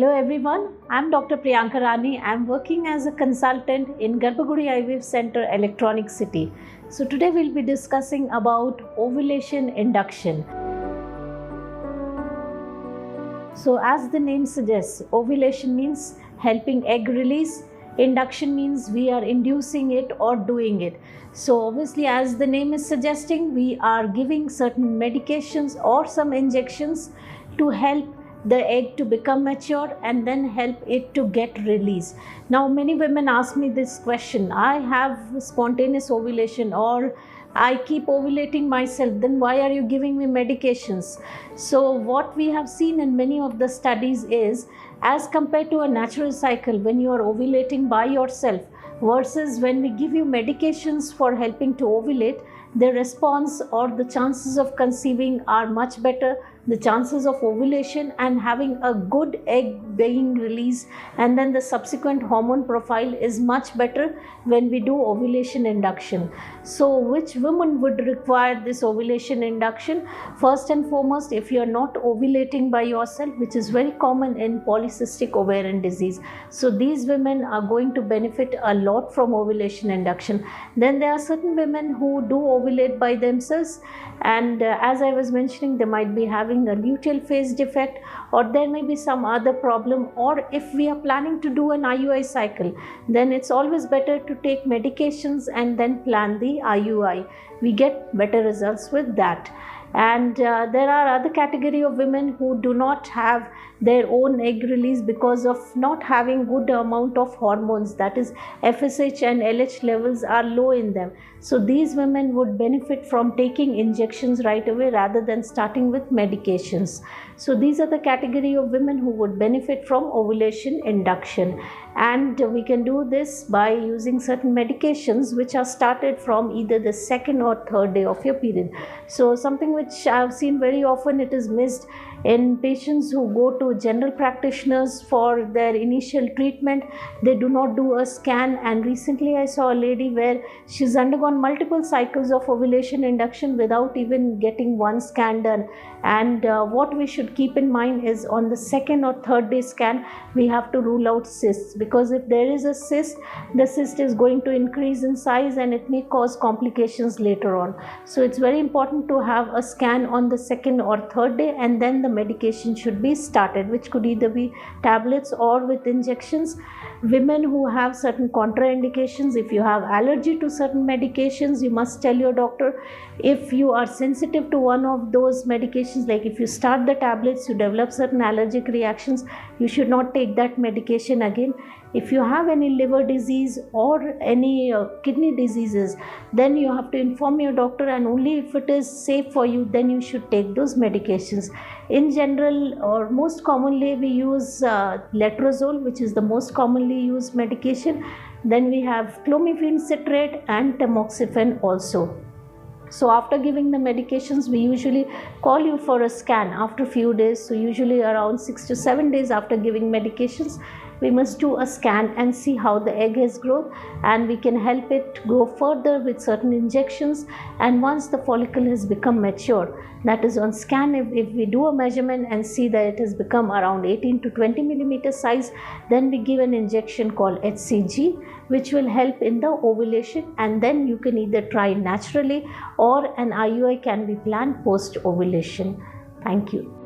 Hello everyone, I'm Dr. Priyanka Rani. I'm working as a consultant in Garbhagudi IVF Center, Electronic City. So today we'll be discussing about ovulation induction. So as the name suggests, ovulation means helping egg release. Induction means we are inducing it or doing it. So obviously, as the name is suggesting, we are giving certain medications or some injections to help the egg to become mature and then help it to get released. Now many women ask me this question: I have spontaneous ovulation or I keep ovulating myself, then why are you giving me medications? So what we have seen in many of the studies is, as compared to a natural cycle, when you are ovulating by yourself versus when we give you medications for helping to ovulate, the response or the chances of conceiving are much better. The chances of ovulation and having a good egg being released and then the subsequent hormone profile is much better when we do ovulation induction. So which women would require this ovulation induction? First and foremost, if you are not ovulating by yourself, which is very common in polycystic ovarian disease, so these women are going to benefit a lot from ovulation induction. Then there are certain women who do ovulate by themselves, and as I was mentioning, they might be having a luteal phase defect, or there may be some other problem, or if we are planning to do an IUI cycle, then it's always better to take medications and then plan the IUI. We get better results with that. And there are other category of women who do not have their own egg release because of not having good amount of hormones, that is FSH and LH levels are low in them. So these women would benefit from taking injections right away rather than starting with medications. So these are the category of women who would benefit from ovulation induction, and we can do this by using certain medications which are started from either the second or third day of your period. So something which I have seen very often, it is missed in patients who go to general practitioners for their initial treatment. They do not do a scan, and recently I saw a lady where she's undergone multiple cycles of ovulation induction without even getting one scan done. And what we should keep in mind is, on the second or third day scan, we have to rule out cysts, because if there is a cyst, the cyst is going to increase in size and it may cause complications later on. So it's very important to have a scan on the second or third day, and then the medication should be started, which could either be tablets or with injections. Women who have certain contraindications, if you have allergy to certain medications, you must tell your doctor. If you are sensitive to one of those medications, like if you start the tablets, you develop certain allergic reactions, you should not take that medication again. If you have any liver disease or any kidney diseases, then you have to inform your doctor, and only if it is safe for you, then you should take those medications. In general, or most commonly, we use letrozole, which is the most commonly used medication. Then we have clomiphene citrate and tamoxifen also. So after giving the medications, we usually call you for a scan after a few days. So usually around 6 to 7 days after giving medications, we must do a scan and see how the egg has grown, and we can help it grow further with certain injections. And once the follicle has become mature, that is on scan, if we do a measurement and see that it has become around 18 to 20 millimeter size, then we give an injection called HCG, which will help in the ovulation, and then you can either try naturally or an IUI can be planned post ovulation. Thank you.